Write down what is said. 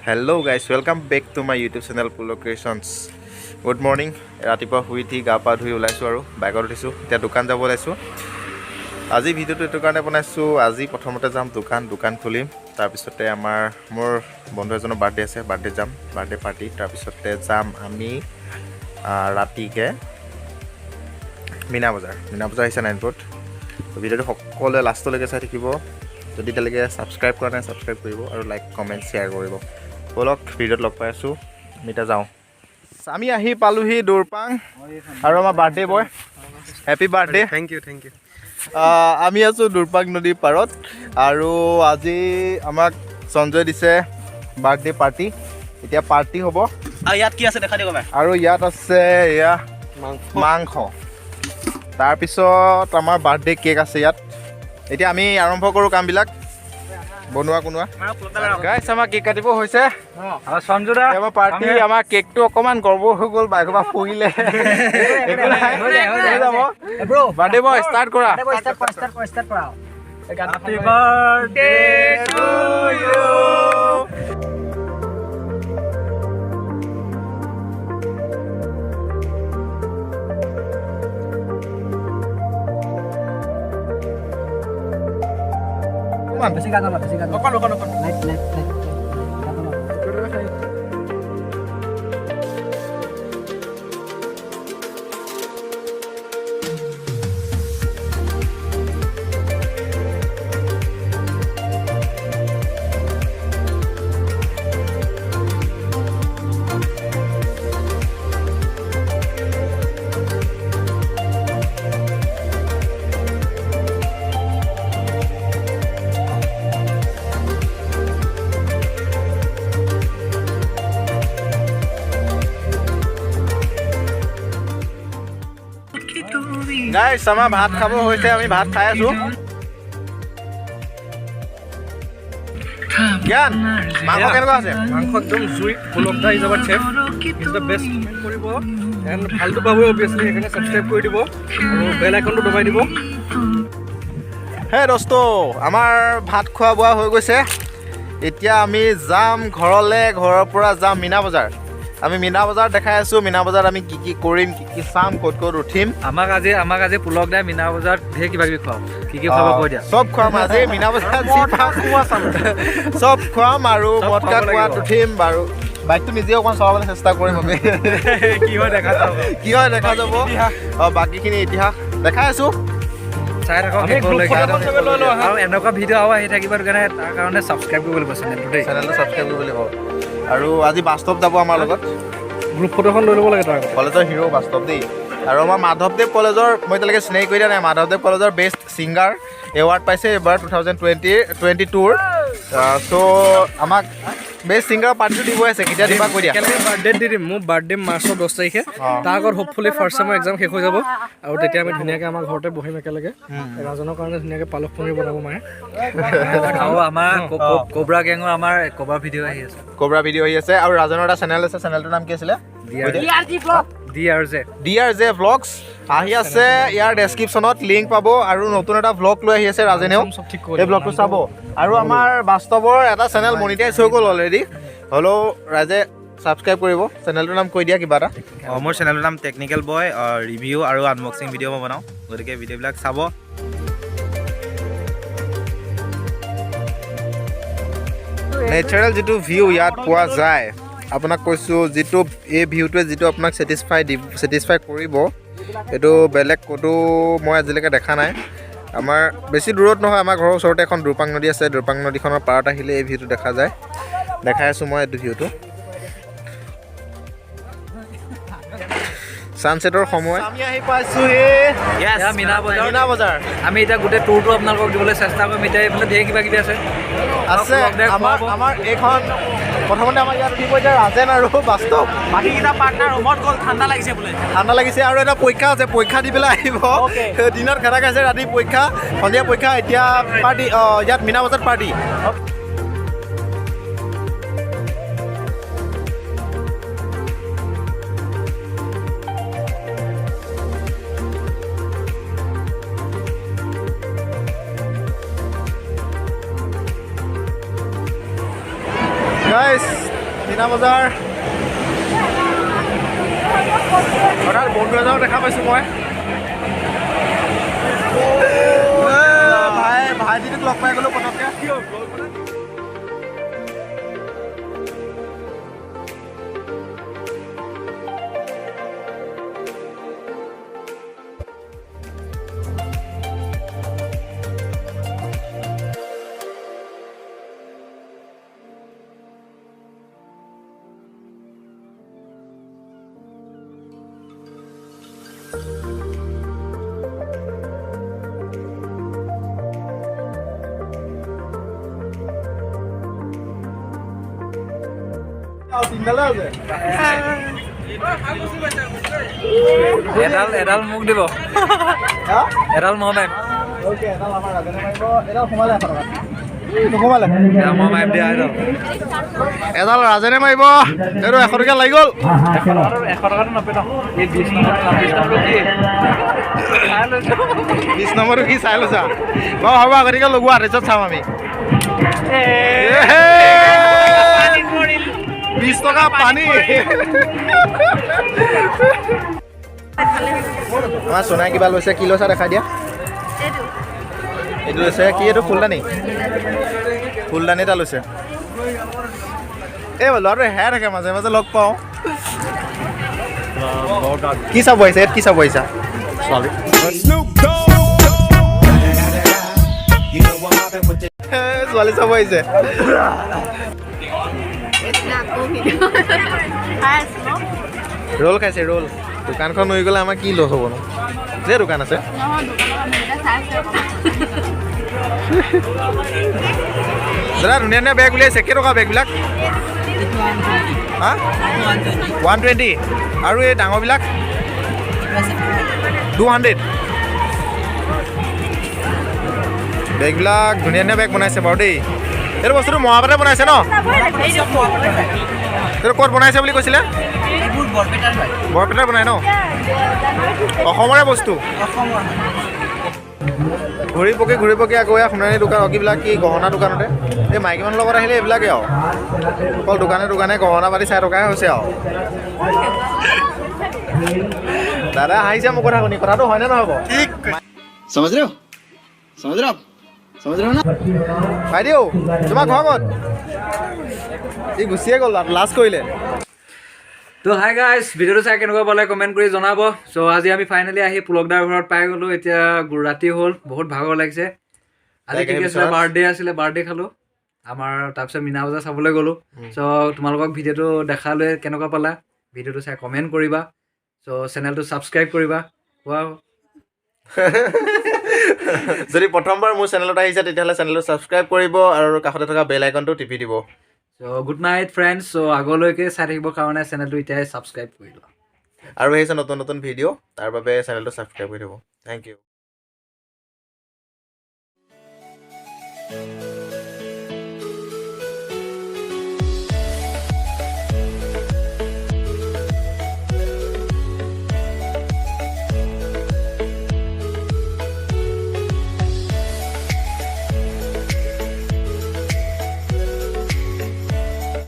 Hello guys, welcome back to my YouTube channel Pulak Creations. Good morning. ৰাতিপুৱা শুই উঠি গা পা ধুই ওলাইছোঁ আৰু বাইকত উঠিছোঁ। এতিয়া দোকান যাব ওলাইছোঁ। আজি ভিডিঅ'টো এইটো কাৰণে বনাইছোঁ। আজি প্ৰথমতে যাম দোকান খুলিম। তাৰপিছতে মোৰ বন্ধু এজনৰ বাৰ্থডে আছে, বাৰ্থডে যাম, বাৰ্থডে পাৰ্টি। তাৰপিছতে যাম আমি ৰাতিকে মিনা বজাৰ আহিছে নাইনপুৰত। ভিডিঅ'টো সকলোৱে লাষ্টলৈকে চাই থাকিব। যদি এতিয়ালৈকে ছাবস্ক্ৰাইব কৰা নাই ছাবস্ক্ৰাইব কৰিব আৰু লাইক কমেণ্ট শ্বেয়াৰ কৰিব। বলক ভিডিঅ'ত লগ পাই আছোঁ, আমি এতিয়া যাওঁ। আমি আহি পালোহি দৌৰপাং আৰু আমাৰ বাৰ্থডে বয়, হেপী বাৰ্থডে। থেংক ইউ আমি আছোঁ দৌৰপাং নদীৰ পাৰত আৰু আজি আমাক সঞ্জয় দিছে বাৰ্থডে পাৰ্টি। এতিয়া পাৰ্টি হ'ব আৰু ইয়াত কি আছে দেখা দিব। আৰু ইয়াত আছে এয়া মাংস, তাৰপিছত আমাৰ বাৰ্থডে কেক আছে ইয়াত। এতিয়া আমি আৰম্ভ কৰোঁ কামবিলাক বনোৱা গাইছ। আমাৰ কেক কাটিব হৈছে আমাৰ পাৰ্টি। আমাৰ কেকটো অকণমান গৰ্বৰ হৈ গ'ল, বাইকৰ পৰা পৰিলে। বাৰ্থডে বয় ষ্টাৰ্ট কৰা। Happy birthday to you. বেছি গান অকণ লাইট গাইছ। আমাৰ ভাত খাব হৈছে, আমি ভাত খাই আছোঁ। জ্ঞান মাংস কেনেকুৱা আছে? মাংস একদম জুই পুলকদা is our chef, is the best. Comment কৰিব এণ্ড ভালটো পাবই অবভিয়াছলি, সেইকাৰণে ছাবস্ক্ৰাইব কৰি দিব আৰু বেল আইকনটো দবাই দিব। হে দোস্ত, আমাৰ ভাত খোৱা বোৱা হৈ গৈছে। এতিয়া আমি যাম ঘৰলৈ, ঘৰৰ পৰা যাম মিনা বজাৰ। আমি মিনা বজাৰ দেখাই আছোঁ। মিনা বজাৰত আমি কি কৰিম, কি চাম, ক'ত উঠিম। আমাক আজি পুলকদাই মিনা বজাৰত ঢেৰ কিবা কিবি খুৱাম। কি খুৱাব কৈ দিয়া। চব খুৱাম আজি মিনা বজাৰত চব খুৱাম আৰু মদকা খোৱাত উঠিম বাৰু। বাইকটো নিজে অকণমান চলাবলৈ চেষ্টা কৰিম আমি। কি হয় দেখা যাব। বাকীখিনি ইতিহাস দেখাই আছোঁ, চাই থাকক। আৰু এনেকুৱা ভিডিঅ' আহি থাকিব কাৰণে তাৰ কাৰণে ছাবস্ক্ৰাইব কৰিব লাগিব চেনেলটো ছাবস্ক্ৰাইব কৰিব লাগিব। আৰু আজি বাস্তৱ যাব আমাৰ লগত। গ্ৰুপ ফটোখন লৈ ল'ব লাগে তাৰ কলেজৰ হিৰো বাস্তৱ দেই। আৰু আমাৰ মাধৱদেৱ কলেজৰ, মই এতিয়ালৈকে চিনাকি কৰি দিয়া নাই, মাধৱদেৱ কলেজৰ বেষ্ট ছিংগাৰ এৱাৰ্ড পাইছে এইবাৰ 2022। চ' আমাক বেষ্ট ছিংগাৰৰ পাৰ্টিটো দিব আছে। কেতিয়া দিবা কৈ দিয়া। বাৰ্থডে দি দিম। মোৰ বাৰ্থডে মাৰ্চৰ 10 তাৰিখে। তাৰ আগত হোপফুলি ফাৰ্ষ্ট চেমৰ এক্সাম শেষ হৈ যাব আৰু তেতিয়া আমি ধুনীয়াকৈ আমাৰ ঘৰতে বহিম একেলগে। ৰাজনৰ কাৰণে ধুনীয়াকৈ পালক পনীৰ বনাব মায়ে। আৰু আমাৰ কোবৰা গেঙৰ আমাৰ কোবৰা ভিডিঅ' আহি আছে। আৰু ৰাজনৰ এটা চেনেল আছে, চেনেলটোৰ নাম কি আছিলে? DRJ Vlogs আহি আছে। ইয়াৰ ডেছক্ৰিপশ্যনত লিংক পাব। আৰু নতুন এটা ভ্লগ লৈ আহি আছে ৰাজেনেও, এই ভ্লগটো চাব। আৰু আমাৰ বাস্তৱৰ এটা চেনেল মনিটাইজ হৈ গ'ল অলৰেডি, হ'লেও ৰাইজে ছাবস্ক্ৰাইব কৰিব। চেনেলটোৰ নাম কৈ দিয়া কিবা এটা। মোৰ চেনেলটোৰ নাম টেকনিকেল বয়। ৰিভিউ আৰু আনবক্সিং ভিডিঅ' মই বনাওঁ, গতিকে ভিডিঅ'বিলাক চাব। নেচাৰেল যিটো ভিউ ইয়াত পোৱা যায়, আপোনাক কৈছোঁ, এই ভিউটোৱে যিটো আপোনাক ছেটিছফাই কৰিব, এইটো বেলেগ ক'তো মই আজিলৈকে দেখা নাই। আমাৰ বেছি দূৰত নহয়, আমাৰ ঘৰৰ ওচৰতে এখন দৌৰপাং নদী আছে। দৌৰপাং নদীখনৰ পাৰত আহিলে এই ভিউটো দেখা যায়। দেখাই আছোঁ মই এইটো ভিউটো। ছানছেটৰ সময় আমি আহি পাইছোঁ মিনা বজাৰ। আমি এতিয়া গোটেই টুৰটো আপোনালোকক দিবলৈ চেষ্টা কৰিম। এতিয়া এইফালে ঢেৰ কিবা কিবি আছে। আমাৰ এইখন প্ৰথমতে আমাৰ ইয়াত উঠিব এতিয়া ৰাজেন আৰু বাস্তৱ। বাকীকেইটা পাৰ্টনাৰ ৰুমত গ'ল, ঠাণ্ডা লাগিছে আৰু এটা পৰীক্ষা আছে, পৰীক্ষা দি পেলাই আহিব। দিনত খানা খাইছে, ৰাতি পৰীক্ষা, সন্ধিয়া পৰীক্ষা। এতিয়া পাৰ্টি ইয়াত মিনা বজাৰত পাৰ্টি। Guys, মিনা বজাৰ হঠাৎ বন্ধু এজনক দেখা পাইছোঁ মই ভাইটিটোক লগ পাই গ'লোঁ পটককৈ এডাল মোক দিব এডাল মই মাৰিম মই মাৰিম দিয়া এডাল ৰাজেনে মাৰিব এইটো 100 টকীয়া লাগি গ'ল 100 টকাটো নাপায় ন এই 20 নম্বৰটো কি চাই লৈছা বাৰু হ'ব আগতীয়াকৈ লগোৱা তাৰপিছত চাম আমি 20 টকা পানী আমাৰ সোণাই কিবা লৈছে কি লৈছা দেখাই দিয়া এইটো লৈছে কি এইটো ফুলদানি এটা লৈছে এই ল'ৰাটো হেৰাই থাকে মাজে মাজে লগ পাওঁ কি চাব আহিছে ইয়াত কি চাব আহিছা ছোৱালী ছোৱালী চাব আহিছে ৰোল খাইছে ৰোল দোকানখন হৈ গ'লে আমাৰ কি লছ হ'ব নো যে দোকান আছে দাদা ধুনীয়া ধুনীয়া বেগ উলিয়াইছে কেইটকা বেগবিলাক হা 120 আৰু এই ডাঙৰবিলাক 200 বেগবিলাক ধুনীয়া ধুনীয়া বেগ বনাইছে বাৰু দেই এইটো বস্তুটো মহাপাতে বনাইছে ন এইটো ক'ত বনাইছে বুলি কৈছিলে বৰপেটাৰ বনাই ন অসমৰে বস্তু ঘূৰি পকি আকৌ এয়া সোণাৰী দোকান কিবিলাক কি গহনা দোকানতে এই মাইকী মানুহৰ লগত আহিলে এইবিলাকে আৰু অকল দোকানে গহনা পাতি চাই থকাহে হৈছে আৰু দাদা আহিছে মোৰ কথা শুনি কথাটো হয়নে নহ'ব समझ रहे हो आप समझ रहे हो ना বাইদেউ তোমাৰ ঘৰ ক'ত ই গুচিয়ে গ'ল লাজ কৰিলে তো হাই গাইজ ভিডিঅ'টো চাই কেনেকুৱা পালে কমেণ্ট কৰি জনাব চ' আজি আমি ফাইনেলি আহি পুলকদাৰ ঘৰত পাই গ'লোঁ এতিয়া ৰাতি হ'ল বহুত ভাগৰ লাগিছে আজি কি আছিলে বাৰ্থডে খালোঁ আমাৰ তাৰপিছত মিনা বজাৰ চাবলৈ গ'লোঁ চ' তোমালোকক ভিডিঅ'টো দেখালৈ কেনেকুৱা পালা ভিডিঅ'টো চাই কমেণ্ট কৰিবা চ' চেনেলটো ছাবস্ক্ৰাইব কৰিবা কোৱা যদি প্ৰথমবাৰ মোৰ চেনেলত আহিছে তেতিয়াহ'লে চেনেলটো ছাবস্ক্ৰাইব কৰিব আৰু কাষতে থকা বেল আইকনটো টিপি দিব চ' গুড নাইট ফ্ৰেণ্ডছ চ' আগলৈকে চাই থাকিবৰ কাৰণে চেনেলটো এতিয়াই ছাবস্ক্ৰাইব কৰি লোৱা আৰু আহিছে নতুন নতুন ভিডিঅ' তাৰ বাবে চেনেলটো ছাবস্ক্ৰাইব কৰি দিব থেংক ইউ